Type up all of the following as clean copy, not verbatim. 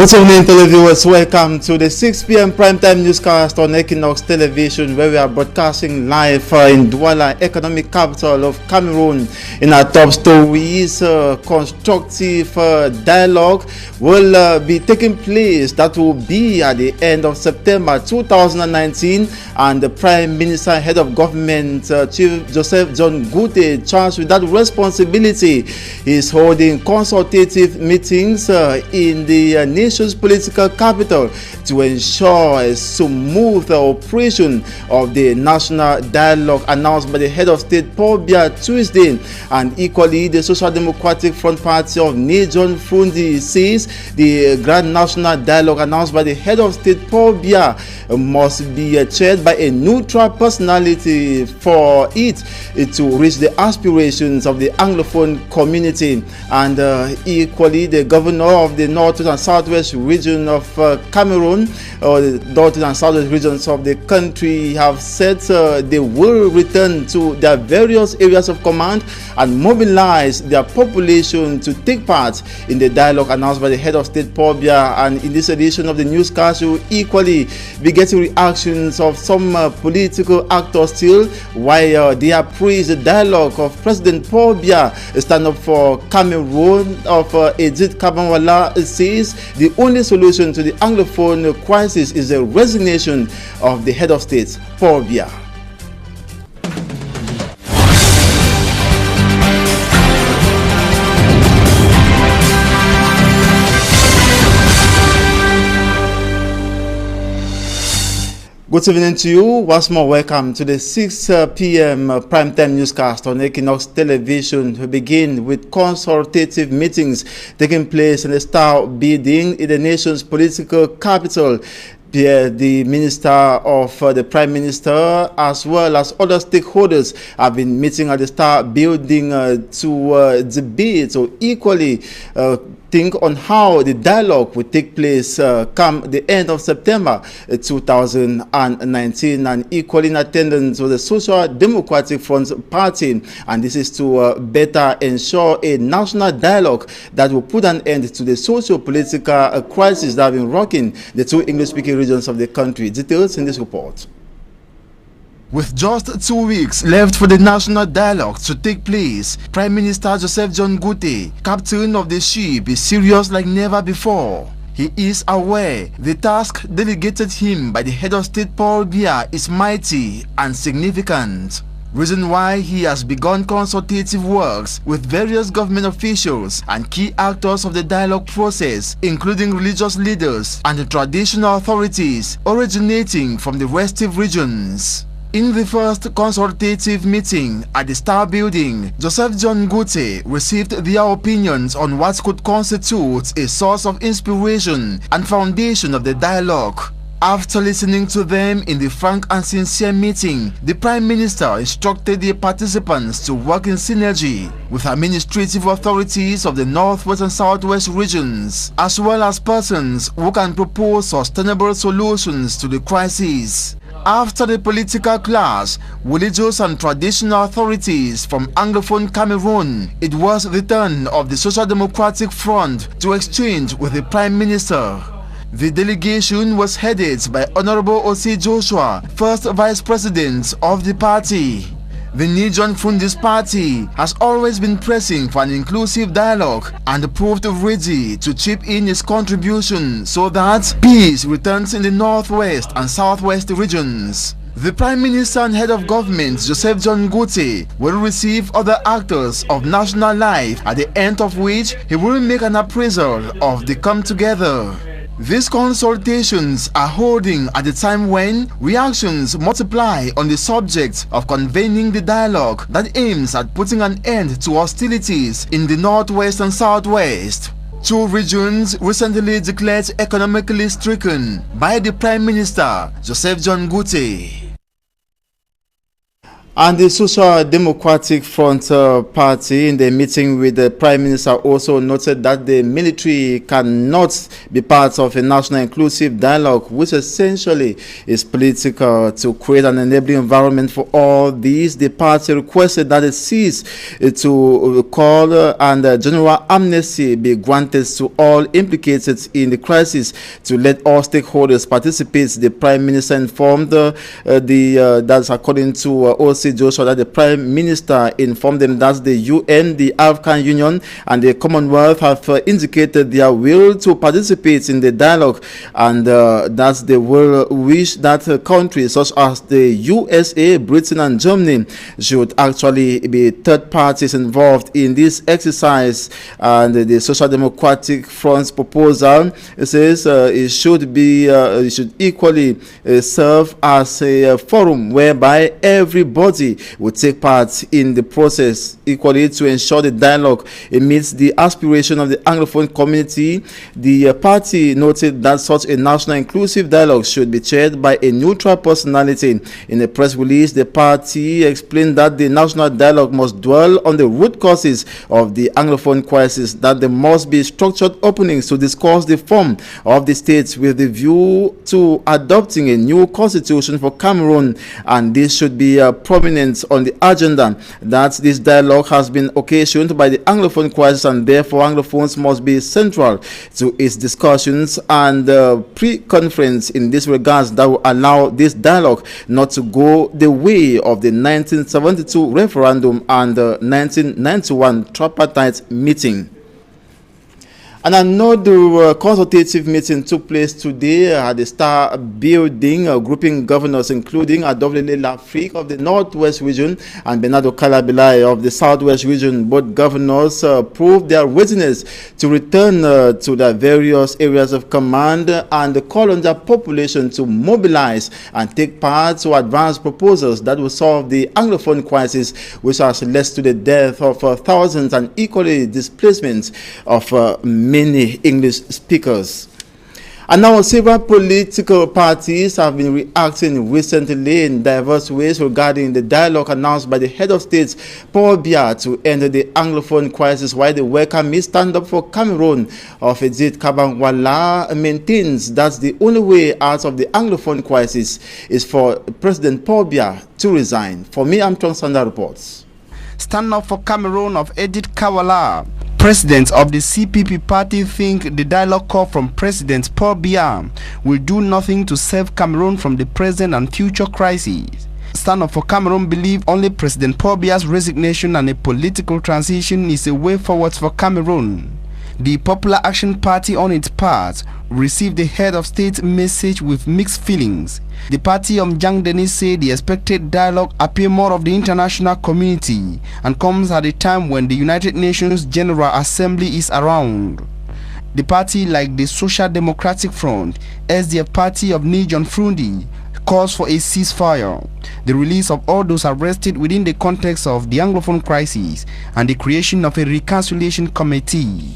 Good evening, televiewers. Welcome to the 6 p.m. primetime newscast on Equinox Television, where we are broadcasting live in Douala, economic capital of Cameroon. In our top stories, constructive dialogue will be taking place. That will be at the end of September 2019, and the Prime Minister, Head of Government, Chief Joseph John Gute, charged with that responsibility, is holding consultative meetings in the nation's political capital to ensure a smooth operation of the national dialogue announced by the head of state Paul Biya Tuesday. And equally, the Social Democratic Front Party of Nijon Fundi says the grand national dialogue announced by the head of state Paul Biya must be chaired by a neutral personality for it to reach the aspirations of the Anglophone community. And equally, the governor of the North and Southwest region of Cameroon, or the North and Southwest regions of the country, have said they will return to their various areas of command and mobilize their population to take part in the dialogue announced by the head of state Paul Biya. And in this edition of the newscast, you will equally be getting reactions of some political actors still, while they have praised the dialogue of President Paul Biya, stand up for Cameroon of Edith Kabanwala, says the only solution to the Anglophone crisis is the resignation of the head of state, Paul Biya. Good evening to you. Once more, welcome to the 6 p.m. primetime newscast on Equinox Television. We begin with consultative meetings taking place in the Star Building in the nation's political capital. The Minister of the Prime Minister, as well as other stakeholders, have been meeting at the Star Building to debate or equally think on how the dialogue will take place come the end of September 2019. And equally in attendance with the Social Democratic Front Party, and this is to better ensure a national dialogue that will put an end to the socio-political crisis that have been rocking the two English-speaking regions of the country. Details in this report. With just 2 weeks left for the national dialogue to take place, Prime Minister Joseph John Gute, captain of the ship, is serious like never before. He is aware the task delegated him by the head of state Paul Biya is mighty and significant. Reason why he has begun consultative works with various government officials and key actors of the dialogue process, including religious leaders and the traditional authorities originating from the restive regions. In the first consultative meeting at the Star Building, Joseph John Gute received their opinions on what could constitute a source of inspiration and foundation of the dialogue. After listening to them in the frank and sincere meeting, the Prime Minister instructed the participants to work in synergy with administrative authorities of the Northwest and Southwest regions, as well as persons who can propose sustainable solutions to the crisis. After the political clash, religious and traditional authorities from Anglophone Cameroon, it was the turn of the Social Democratic Front to exchange with the Prime Minister. The delegation was headed by Honorable Osei Joshua, first Vice President of the party. The Nijon Fundi's party has always been pressing for an inclusive dialogue and proved ready to chip in its contribution so that peace returns in the Northwest and Southwest regions. The Prime Minister and Head of Government, Joseph John Gute, will receive other actors of national life, at the end of which he will make an appraisal of the come together. These consultations are holding at the time when reactions multiply on the subject of convening the dialogue that aims at putting an end to hostilities in the Northwest and Southwest. Two regions recently declared economically stricken by the Prime Minister, Joseph John Gute. And the Social Democratic Front Party, in the meeting with the Prime Minister, also noted that the military cannot be part of a national inclusive dialogue, which essentially is political, to create an enabling environment for all these. The party requested that it cease to call and general amnesty be granted to all implicated in the crisis, to let all stakeholders participate. The Prime Minister informed that's according to OC Joshua, that the Prime Minister informed them that the UN, the African Union, and the Commonwealth have indicated their will to participate in the dialogue, and that they will wish that countries such as the USA, Britain, and Germany should actually be third parties involved in this exercise. And the Social Democratic Front's proposal, it says it should equally serve as a forum whereby everybody will take part in the process equally, to ensure the dialogue meets the aspiration of the Anglophone community. The party noted that such a national inclusive dialogue should be chaired by a neutral personality. In a press release, the party explained that the national dialogue must dwell on the root causes of the Anglophone crisis, that there must be structured openings to discuss the form of the state with the view to adopting a new constitution for Cameroon, and this should be prominent on the agenda, that this dialogue has been occasioned by the Anglophone crisis, and therefore Anglophones must be central to its discussions, and pre-conference in this regard that will allow this dialogue not to go the way of the 1972 referendum and the 1991 tripartite meeting. And another consultative meeting took place today at the Star Building, grouping governors including Adolphine Lafrique of the Northwest Region and Bernardo Calabilai of the Southwest Region. Both governors proved their readiness to return to their various areas of command and call on their population to mobilize and take part to advance proposals that will solve the Anglophone crisis, which has led to the death of thousands and equally displacement of many English speakers. And now several political parties have been reacting recently in diverse ways regarding the dialogue announced by the head of state, Paul Biya, to end the Anglophone crisis, while the Welcome Me Stand Up for Cameroon of Edith Kabangwala maintains that the only way out of the Anglophone crisis is for President Paul Biya to resign. For me, I'm Tom Sanda reports. Stand Up for Cameroon of Edith Kabangwala, president of the CPP party, think the dialogue call from President Paul Biya will do nothing to save Cameroon from the present and future crises. Stand Up for Cameroon believe only President Paul Biya's resignation and a political transition is a way forward for Cameroon. The Popular Action Party, on its part, received the head of state message with mixed feelings. The party of Jean Denis said the expected dialogue appear more of the international community and comes at a time when the United Nations General Assembly is around. The party, like the Social Democratic Front, SDF party of Nijon Frundi, calls for a ceasefire, the release of all those arrested within the context of the Anglophone crisis, and the creation of a reconciliation committee.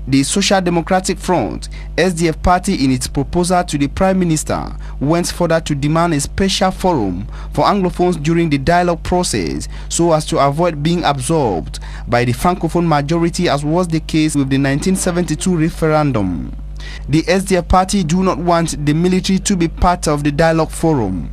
The Social Democratic Front, SDF party, in its proposal to the Prime Minister, went further to demand a special forum for Anglophones during the dialogue process so as to avoid being absorbed by the Francophone majority, as was the case with the 1972 referendum. The SDF party do not want the military to be part of the dialogue forum.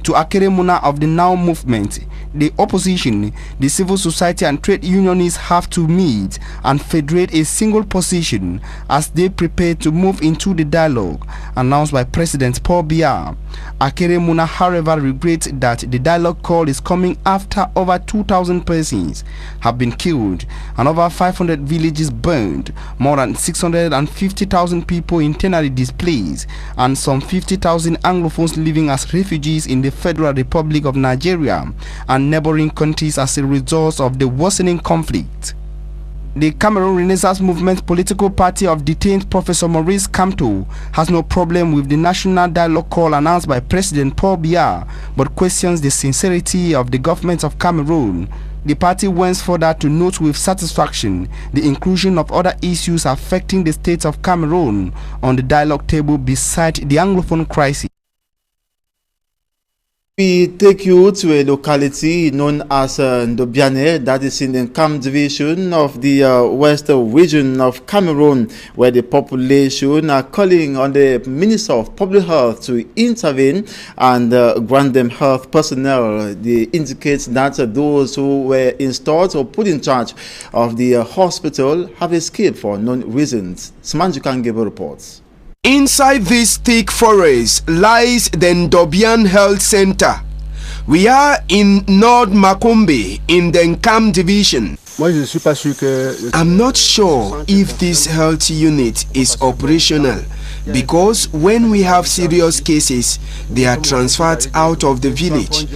To Akere Muna of the Now movement, the opposition, the civil society and trade unionists have to meet and federate a single position as they prepare to move into the dialogue announced by President Paul Biya. Akere Muna, however, regrets that the dialogue call is coming after over 2,000 persons have been killed and over 500 villages burned, more than 650,000 people internally displaced, and some 50,000 Anglophones living as refugees in the Federal Republic of Nigeria and neighboring countries as a result of the worsening conflict. The Cameroon Renaissance Movement political party of detained Professor Maurice Kamto has no problem with the national dialogue call announced by President Paul Biya, but questions the sincerity of the government of Cameroon. The party went further to note with satisfaction the inclusion of other issues affecting the state of Cameroon on the dialogue table beside the Anglophone crisis. We take you to a locality known as NGWANYA, that is in the Kam division of the west region of Cameroon, where the population are calling on the Minister of Public Health to intervene and grant them health personnel. They indicate that those who were installed or put in charge of the hospital have escaped for unknown reasons. Smanjukan gave a report. Inside this thick forest lies the NGWANYA Health Center. We are in North Makumbi in the Nkam division. I'm not sure if this health unit is operational because when we have serious cases, they are transferred out of the village.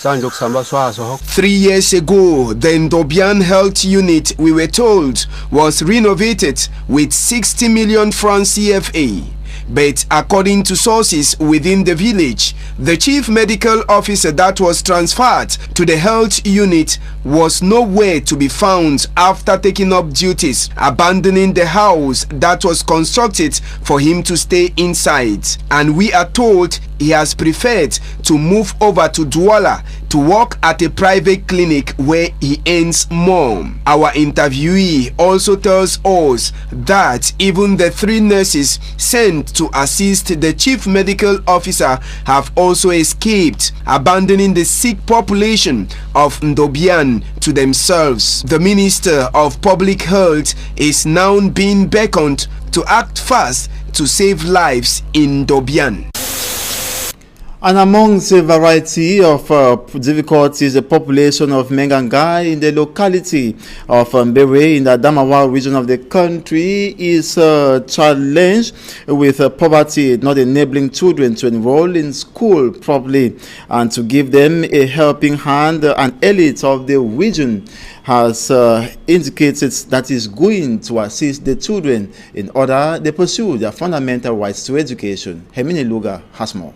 3 years ago, the NGWANYA Health Unit, we were told, was renovated with 60 million francs CFA. But according to sources within the village, the chief medical officer that was transferred to the health unit was nowhere to be found after taking up duties, abandoning the house that was constructed for him to stay inside. And we are told he has preferred to move over to Douala to work at a private clinic where he earns more. Our interviewee also tells us that even the 3 nurses sent to assist the chief medical officer have also escaped, abandoning the sick population of NGWANYA to themselves. The Minister of Public Health is now being beckoned to act fast to save lives in NGWANYA. And amongst a variety of difficulties, the population of Menganga in the locality of Mbere in the Adamawa region of the country is challenged with poverty, not enabling children to enroll in school properly and to give them a helping hand. An elite of the region has indicated that is going to assist the children in order they pursue their fundamental rights to education. Hemini Luga has more.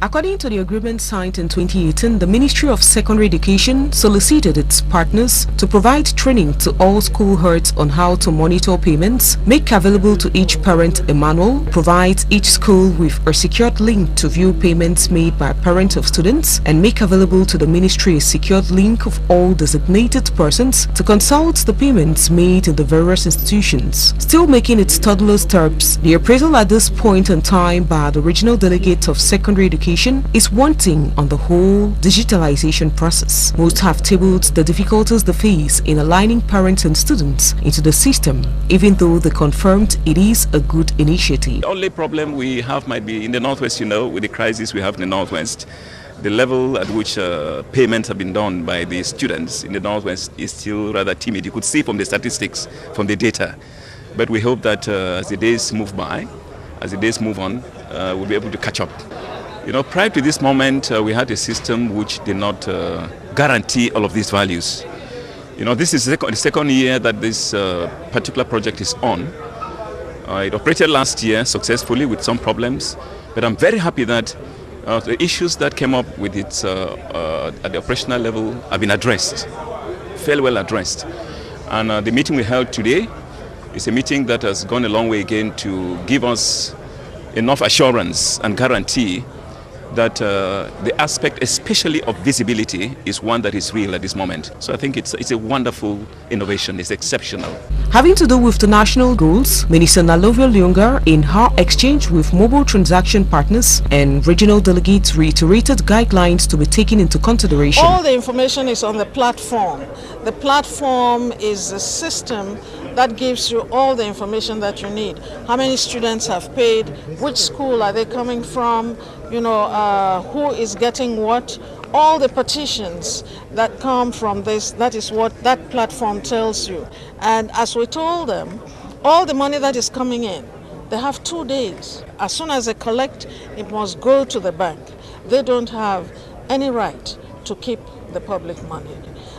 According to the agreement signed in 2018, the Ministry of Secondary Education solicited its partners to provide training to all school heads on how to monitor payments, make available to each parent a manual, provide each school with a secured link to view payments made by parents of students, and make available to the Ministry a secured link of all designated persons to consult the payments made in the various institutions. Still making its toddler steps, the appraisal at this point in time by the regional delegate of secondary education is wanting on the whole digitalization process. Most have tabled the difficulties they face in aligning parents and students into the system, even though they confirmed it is a good initiative. The only problem we have might be in the Northwest, with the crisis we have in the Northwest. The level at which payments have been done by the students in the Northwest is still rather timid. You could see from the statistics, from the data. But we hope that as the days move by, as the days move on, we'll be able to catch up. Prior to this moment, we had a system which did not guarantee all of these values. This is the second year that this particular project is on. It operated last year successfully with some problems, but I'm very happy that the issues that came up with it at the operational level have been addressed, fairly well addressed. And the meeting we held today is a meeting that has gone a long way again to give us enough assurance and guarantee that the aspect, especially of visibility, is one that is real at this moment. So I think it's a wonderful innovation. It's exceptional. Having to do with the national goals, Minister Nalovia Lyonga, in her exchange with mobile transaction partners and regional delegates, reiterated guidelines to be taken into consideration. All the information is on the platform. The platform is a system that gives you all the information that you need. How many students have paid, which school are they coming from, who is getting what, all the petitions that come from this, that is what that platform tells you. And as we told them, all the money that is coming in, they have 2 days. As soon as they collect, it must go to the bank. They don't have any right to keep the public money.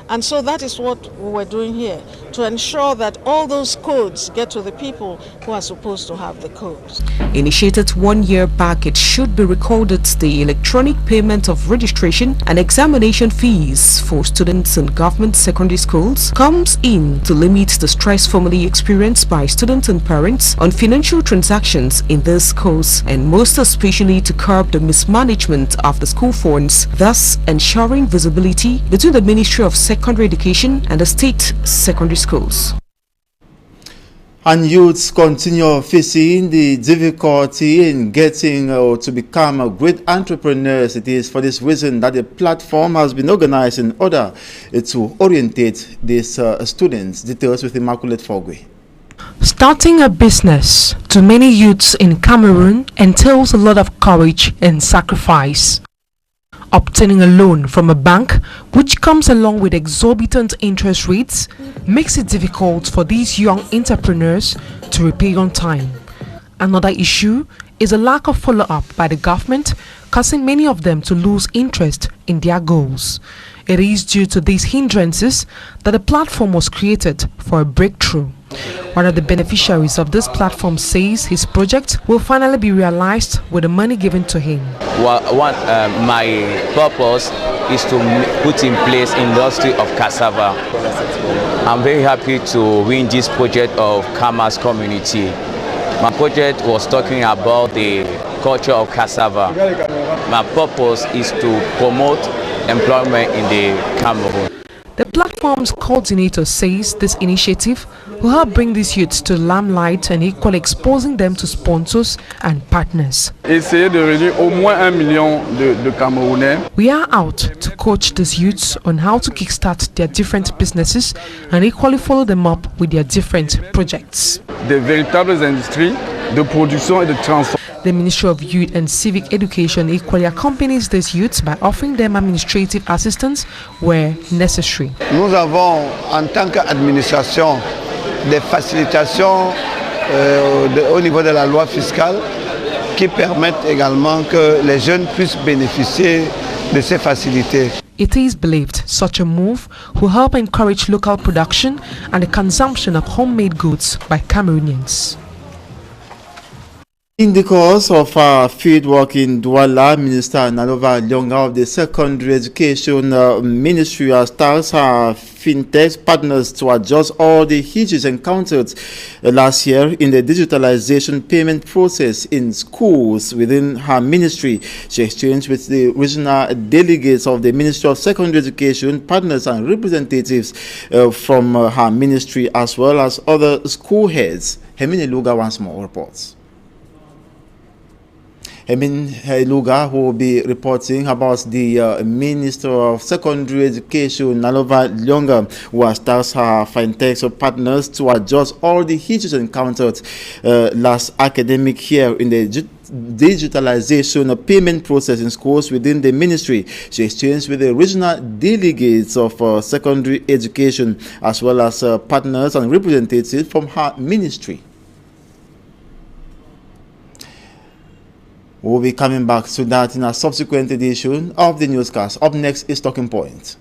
And so that is what we're doing here, to ensure that all those codes get to the people who are supposed to have the codes. Initiated 1 year back, it should be recorded the electronic payment of registration and examination fees for students in government secondary schools comes in to limit the stress formerly experienced by students and parents on financial transactions in this course, and most especially to curb the mismanagement of the school funds, thus ensuring visibility between the Ministry of Secondary Education and the state secondary schools. And youths continue facing the difficulty in getting to become great entrepreneurs. It is for this reason that the platform has been organized in order to orientate these students. Details with Immaculate Fogwe. Starting a business to many youths in Cameroon entails a lot of courage and sacrifice. Obtaining a loan from a bank, which comes along with exorbitant interest rates, makes it difficult for these young entrepreneurs to repay on time. Another issue is a lack of follow-up by the government, causing many of them to lose interest in their goals. It is due to these hindrances that the platform was created for a breakthrough. One of the beneficiaries of this platform says his project will finally be realized with the money given to him. My purpose is to put in place industry of cassava. I'm very happy to win this project of Kama's community. My project was talking about the culture of cassava. My purpose is to promote employment in the Cameroon. The platform's coordinator says this initiative will help bring these youths to the limelight and equally exposing them to sponsors and partners. Essayer de réunir au moins 1 million de Camerounais. We are out to coach these youths on how to kickstart their different businesses and equally follow them up with their different projects. Des véritables industries de production et de transformation. The Ministry of Youth and Civic Education equally accompanies these youths by offering them administrative assistance where necessary. Nous avons, en tant qu'administration, des facilitations au niveau de la loi fiscale qui permettent également que les jeunes puissent bénéficier de ces facilités. It is believed such a move will help encourage local production and the consumption of homemade goods by Cameroonians. In the course of our field work in Douala, Minister Nalova Lyonga of the Secondary Education Ministry has tasked her fintech partners to adjust all the hitches encountered last year in the digitalization payment process in schools within her ministry. She exchanged with the regional delegates of the Ministry of Secondary Education, partners and representatives from her ministry as well as other school heads. Hemine Luga once more reports. Emin Luga, who will be reporting about the Minister of Secondary Education, Nalova Lyonga, who has tasked her fintech partners to adjust all the hitches encountered last academic year in the digitalization payment process in schools within the ministry. She exchanged with the regional delegates of secondary education as well as partners and representatives from her ministry. We'll be coming back to that in a subsequent edition of the newscast. Up next is Talking Point.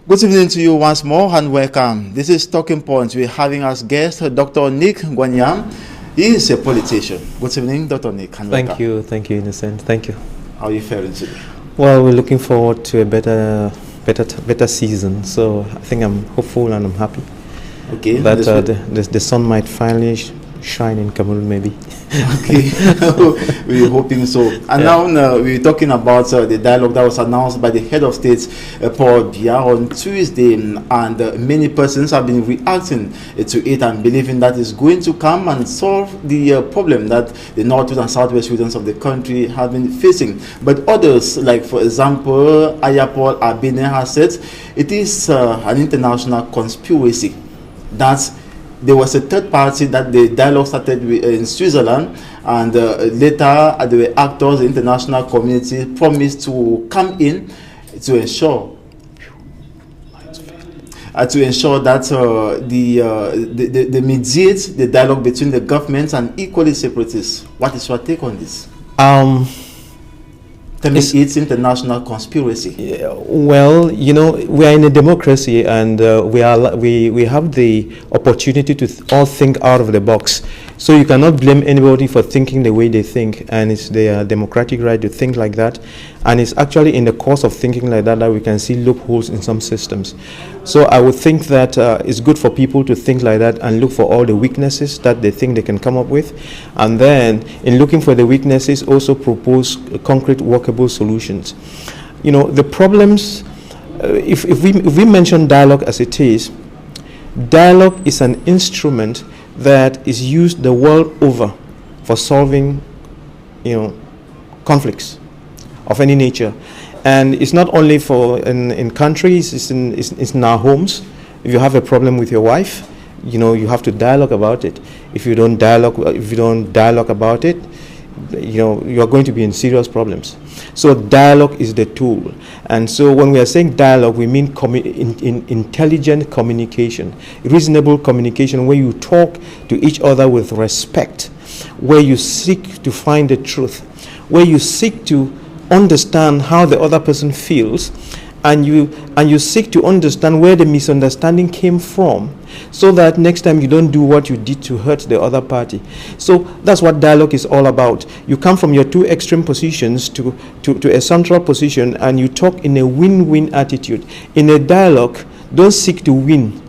Good evening to you once more and welcome. This is Talking Point. We're having as guest Dr. NGWANYA. He is a politician. Good evening, Dr. Nick. And thank you, Innocent. Thank you. How are you faring today? Well, we're looking forward to a better season, so I think I'm hopeful and I'm happy. Okay. That the sun might finally shine in Cameroon, maybe. Okay. We're hoping so. And now we're talking about the dialogue that was announced by the head of state, Paul Biya, on Tuesday, and many persons have been reacting to it and believing that it's going to come and solve the problem that the northwest and southwest regions of the country have been facing. But others, like for example, Ayapol Abine, has said it is an international conspiracy. That there was a third party that the dialogue started with, in Switzerland, and later there were actors, the international community promised to come in to ensure. to ensure that they mediate the dialogue between the government and equally separatists. What is your take on this? It's international conspiracy. Well, you know, we are in a democracy, and we have the opportunity to all think out of the box. So you cannot blame anybody for thinking the way they think, and it's their democratic right to think like that. And it's actually in the course of thinking like that that we can see loopholes in some systems. So I would think that it's good for people to think like that and look for all the weaknesses that they think they can come up with, and then in looking for the weaknesses, also propose concrete workable solutions. You know, the problems, if we mention dialogue as it is, dialogue is an instrument that is used the world over for solving, you know, conflicts of any nature. And it's not only for in countries, it's in our homes. If you have a problem with your wife, you know, you have to dialogue about it. If you don't dialogue about it, you know, you are going to be in serious problems. So dialogue is the tool. And so when we are saying dialogue, we mean intelligent communication, reasonable communication, where you talk to each other with respect, where you seek to find the truth, where you seek to understand how the other person feels, and you seek to understand where the misunderstanding came from, so that next time you don't do what you did to hurt the other party. So that's what dialogue is all about. You come from your two extreme positions to a central position, and you talk in a win-win attitude. In a dialogue, don't seek to win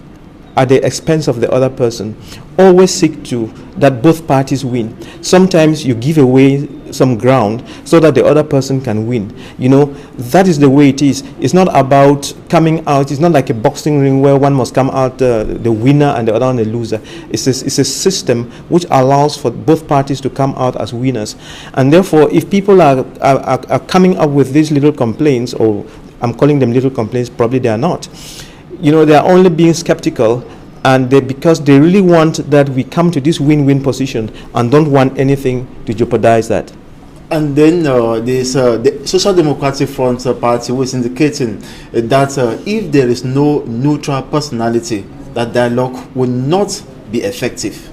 at the expense of the other person. Always seek to that both parties win. Sometimes you give away some ground so that the other person can win. You know, that is the way it is. It's not about coming out. It's not like a boxing ring where one must come out the winner and the other one the loser. It's a system which allows for both parties to come out as winners. And therefore, if people are coming up with these little complaints, or I'm calling them little complaints, probably they are not. You know, they are only being skeptical, and because they really want that we come to this win-win position and don't want anything to jeopardize that. And then there's the Social Democratic Front Party was indicating that if there is no neutral personality, that dialogue will not be effective.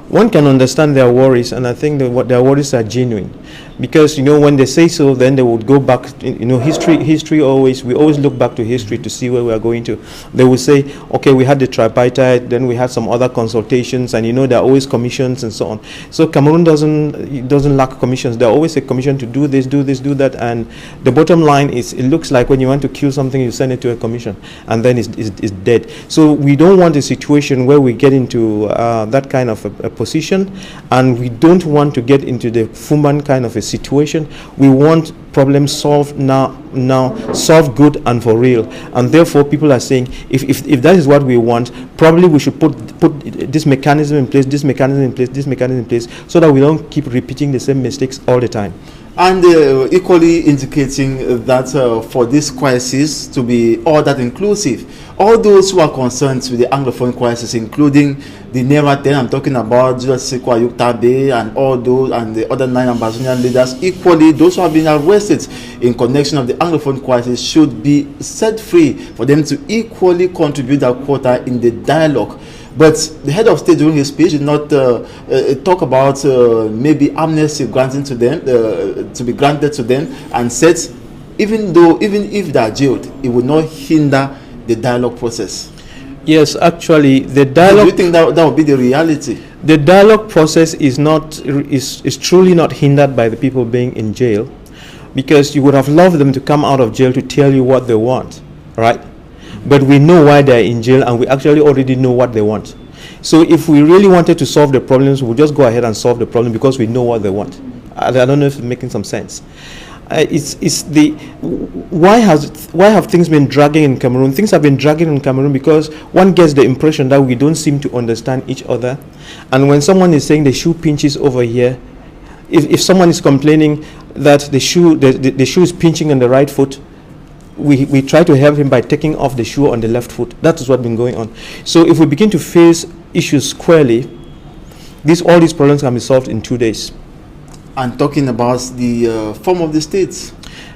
One can understand their worries, and I think that their worries are genuine, because, you know, when they say so, then they would go back. You know, history always, we always look back to history to see where we are going to. They will say, okay, we had the tripartite, then we had some other consultations, and, you know, there are always commissions and so on. So Cameroon doesn't lack commissions. There are always a commission to do this, do that, and the bottom line is, it looks like when you want to kill something, you send it to a commission, and then it's dead. So we don't want a situation where we get into that kind of a position, and we don't want to get into the Fuman kind of a situation. We want problems solved now, solved good and for real. And therefore, people are saying, if that is what we want, probably we should put this mechanism in place, this mechanism in place, this mechanism in place, so that we don't keep repeating the same mistakes all the time. And equally indicating that for this crisis to be all that inclusive, all those who are concerned with the Anglophone crisis, including the NERA 10, I'm talking about Julius Sekwa Yuktabe and all those, and the other 9 Ambazonian leaders, equally those who have been arrested in connection of the Anglophone crisis, should be set free for them to equally contribute their quota in the dialogue. But the head of state during his speech did not talk about maybe amnesty granting to them, to be granted to them, and said even if they are jailed, it would not hinder the dialogue process. Yes, actually, the dialogue. Do you think that would be the reality? The dialogue process is truly not hindered by the people being in jail, because you would have loved them to come out of jail to tell you what they want, right? But we know why they're in jail, and we actually already know what they want. So if we really wanted to solve the problems, we'll just go ahead and solve the problem, because we know what they want. I don't know if it's making some sense. Why have things been dragging in Cameroon? Things have been dragging in Cameroon because one gets the impression that we don't seem to understand each other. And when someone is saying the shoe pinches over here, if someone is complaining that the shoe is pinching on the right foot, we try to help him by taking off the shoe on the left foot. That is what's been going on. So if we begin to face issues squarely, all these problems can be solved in 2 days. And talking about the form of the states.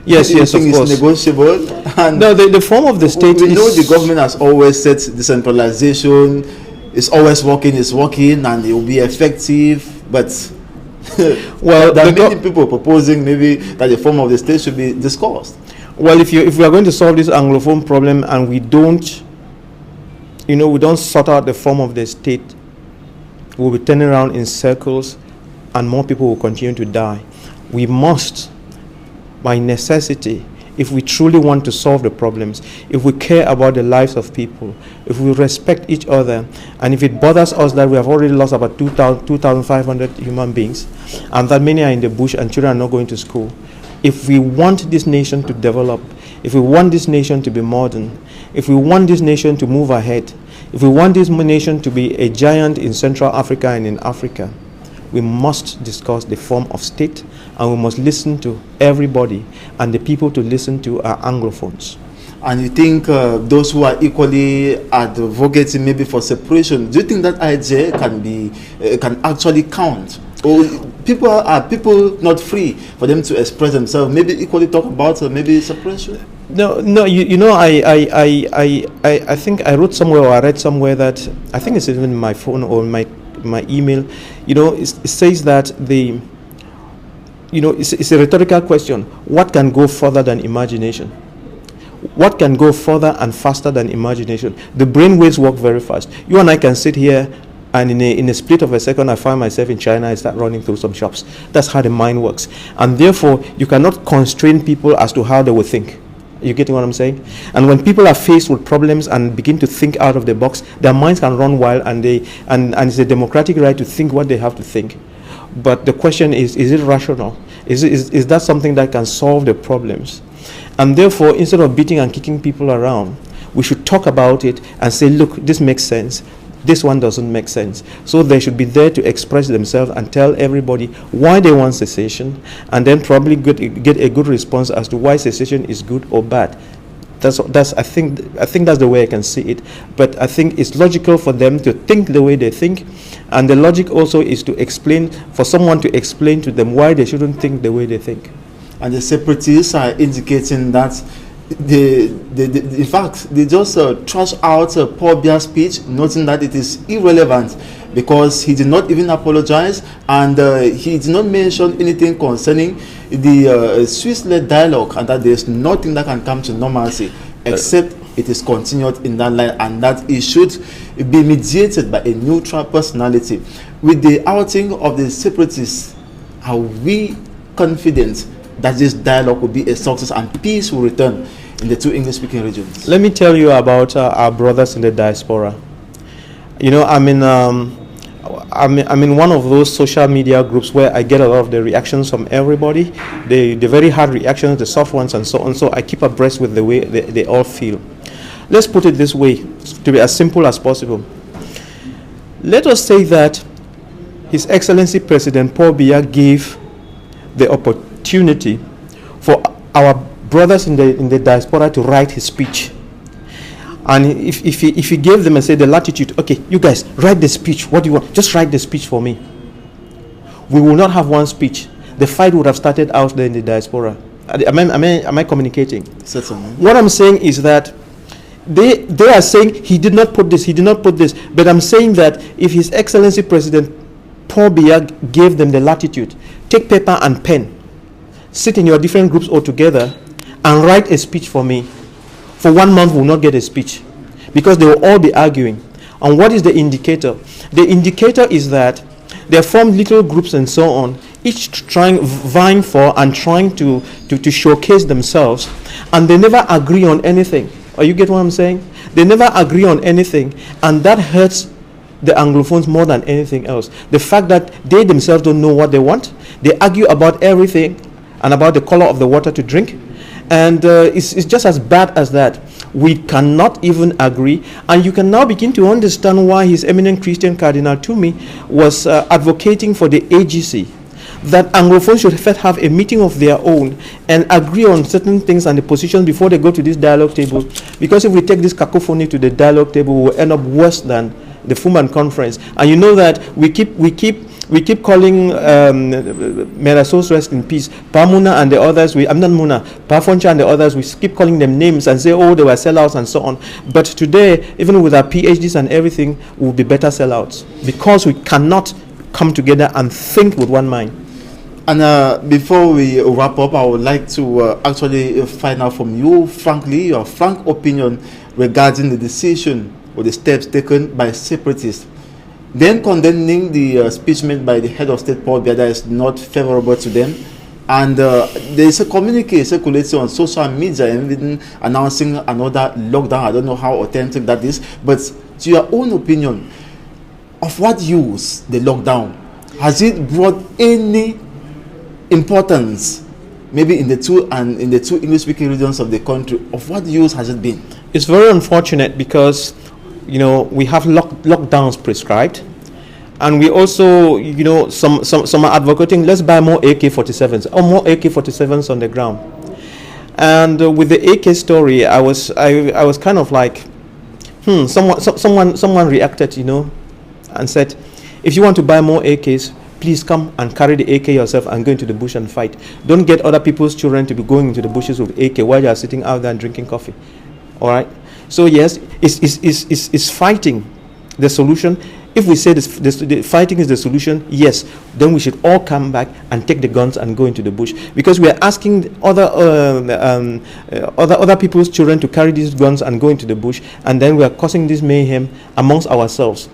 Yes, yes, of course. It's negotiable. And no, the form of the state we know the government has always said decentralization is always working, and it will be effective. But well, there are many people proposing maybe that the form of the state should be discussed. Well, if we are going to solve this Anglophone problem and we don't, we don't sort out the form of the state, we'll be turning around in circles and more people will continue to die. We must, by necessity, if we truly want to solve the problems, if we care about the lives of people, if we respect each other, and if it bothers us that we have already lost about 2,500 human beings, and that many are in the bush and children are not going to school, if we want this nation to develop, if we want this nation to be modern, if we want this nation to move ahead, if we want this nation to be a giant in Central Africa and in Africa, we must discuss the form of state, and we must listen to everybody, and the people to listen to are Anglophones. And you think those who are equally advocating maybe for separation, do you think that idea can actually count? Or people are not free for them to express themselves, maybe equally talk about maybe separation? No. I think I wrote somewhere or I read somewhere that, I think it's even in my phone or my email, it says that it's a rhetorical question. What can go further than imagination? What can go further and faster than imagination? The brain waves work very fast. You and I can sit here, and in a split of a second, I find myself in China. I start running through some shops. That's how the mind works. And therefore, you cannot constrain people as to how they will think. You getting what I'm saying? And when people are faced with problems and begin to think out of the box, their minds can run wild, and it's a democratic right to think what they have to think. But the question is it rational? Is that something that can solve the problems? And therefore, instead of beating and kicking people around, we should talk about it and say, look, this makes sense. This one doesn't make sense. So they should be there to express themselves and tell everybody why they want cessation, and then probably get a good response as to why cessation is good or bad. I think that's the way I can see it. But I think it's logical for them to think the way they think, and the logic also is for someone to explain to them why they shouldn't think the way they think. And the separatists are indicating that in fact, they just trash out Paul Biya's speech, noting that it is irrelevant because he did not even apologize, and he did not mention anything concerning the Swiss-led dialogue, and that there's nothing that can come to normalcy except it is continued in that line, and that it should be mediated by a neutral personality. With the outing of the separatists, are we confident that this dialogue will be a success and peace will return in the two English-speaking regions? Let me tell you about our brothers in the diaspora. I'm in one of those social media groups where I get a lot of the reactions from everybody, the very hard reactions, the soft ones, and so on. So I keep abreast with the way they all feel. Let's put it this way, to be as simple as possible. Let us say that His Excellency President Paul Biya gave the opportunity for our brothers in the diaspora to write his speech, and if he gave them and said the latitude, okay, you guys write the speech, what do you want, just write the speech for me, we will not have one speech. The fight would have started out there in the diaspora. Am I communicating? Certainly. What I'm saying is that they are saying he did not put this, but I'm saying that if His Excellency President Paul Biya gave them the latitude, take paper and pen, sit in your different groups all together and write a speech for me. For 1 month we will not get a speech because they will all be arguing. And what is the indicator? The indicator is that they formed little groups and so on, each vying for and trying to showcase themselves, and they never agree on anything. Or you get what I'm saying? They never agree on anything, and that hurts the Anglophones more than anything else. The fact that they themselves don't know what they want, they argue about everything and about the color of the water to drink, and it's just as bad as that. We cannot even agree, and you can now begin to understand why His Eminent Christian Cardinal Toomey was advocating for the AGC, that Anglophones should first have a meeting of their own and agree on certain things and the positions before they go to this dialogue table, because if we take this cacophony to the dialogue table, we will end up worse than the Fuman conference. And you know that we keep We keep calling may their souls rest in peace, Pa Muna and the others, I'm not Muna, Pa Foncha and the others, we keep calling them names and say, oh, they were sellouts and so on. But today, even with our PhDs and everything, we'll be better sellouts because we cannot come together and think with one mind. And before we wrap up, I would like to actually find out from you, frankly, your frank opinion regarding the decision or the steps taken by separatists. Then condemning the speech made by the head of state, Paul Biya, that is not favorable to them. And there is a communique circulating on social media and even announcing another lockdown. I don't know how authentic that is, but to your own opinion, of what use the lockdown? Has it brought any importance, maybe in the two English-speaking regions of the country? Of what use has it been? It's very unfortunate because, you know, we have lockdowns prescribed, and we also, you know, some are advocating let's buy more AK-47s or more AK-47s on the ground. And with the AK story, I was kind of like, someone reacted, you know, and said, if you want to buy more AKs, please come and carry the AK yourself and go into the bush and fight. Don't get other people's children to be going into the bushes with AK while you are sitting out there and drinking coffee. All right. So yes, is fighting the solution? If we say the fighting is the solution, yes, then we should all come back and take the guns and go into the bush, because we are asking other people's children to carry these guns and go into the bush, and then we are causing this mayhem amongst ourselves.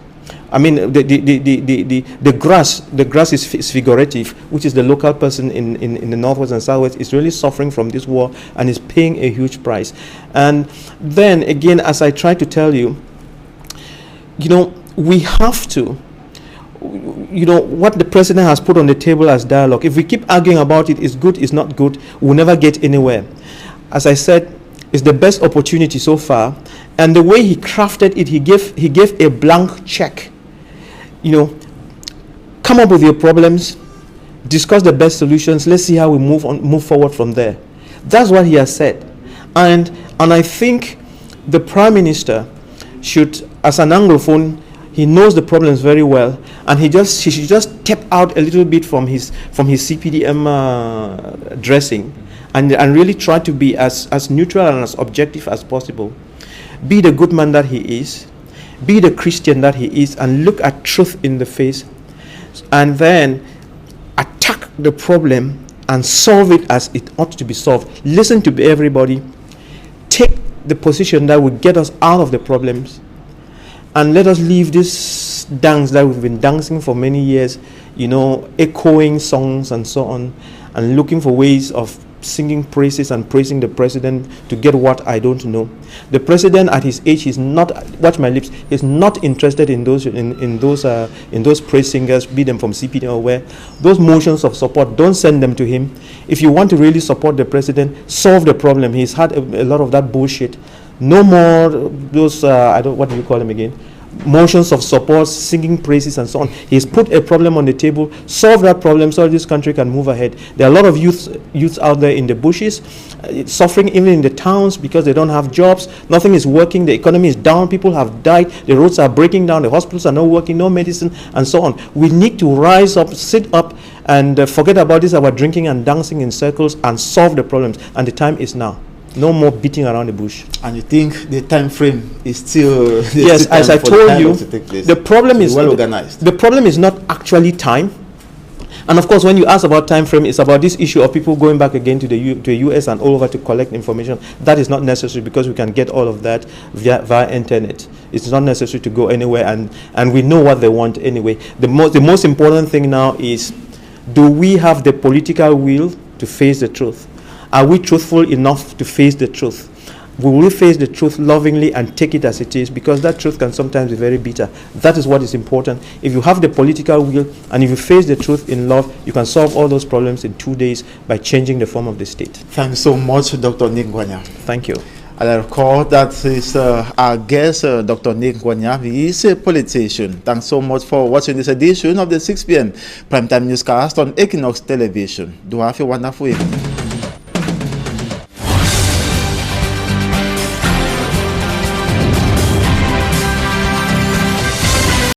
I mean, the grass is figurative, which is the local person in the northwest and southwest is really suffering from this war and is paying a huge price. And then again, as I try to tell you, you know, we have to, you know, what the president has put on the table as dialogue. If we keep arguing about it, it's good, it's not good, we'll never get anywhere. As I said, it's the best opportunity so far, and the way he crafted it, he gave a blank check. You know, come up with your problems, discuss the best solutions, let's see how we move forward from there. That's what he has said. And I think the Prime Minister should, as an Anglophone, he knows the problems very well, and he should just step out a little bit from his CPDM dressing and really try to be as neutral and as objective as possible. Be the good man that he is, be the Christian that he is, and look at truth in the face, and then attack the problem and solve it as it ought to be solved. Listen to everybody, take the position that would get us out of the problems, and let us leave this dance that we've been dancing for many years, you know, echoing songs and so on, and looking for ways of singing praises and praising the president to get what I don't know. The president at his age is not, watch my lips, he's not interested in those praise singers, be them from CPD or where. Those motions of support, don't send them to him. If you want to really support the president, solve the problem. He's had a lot of that bullshit. No more those what do you call them again? Motions of support, singing praises and so on. He's put a problem on the table, solve that problem so this country can move ahead. There are a lot of youths out there in the bushes, suffering even in the towns because they don't have jobs, nothing is working, the economy is down, people have died, the roads are breaking down, the hospitals are not working, no medicine and so on. We need to rise up, sit up and forget about this, about drinking and dancing in circles, and solve the problems, and the time is now. No more beating around the bush. And you think the time frame is still yes, as I told you, the problem is well organized. The problem is not actually time. And of course, when you ask about time frame, it's about this issue of people going back again to the US and all over to collect information. That is not necessary because we can get all of that via internet. It's not necessary to go anywhere, and we know what they want anyway. The most important thing now is, do we have the political will to face the truth? Are we truthful enough to face the truth? We will face the truth lovingly and take it as it is, because that truth can sometimes be very bitter. That is what is important. If you have the political will and if you face the truth in love, you can solve all those problems in 2 days by changing the form of the state. Thanks so much, Dr. NGWANYA. Thank you. And I recall that is our guest, Dr. NGWANYA. He is a politician. Thanks so much for watching this edition of the 6 p.m. Primetime Newscast on Equinox Television. Do have a wonderful evening.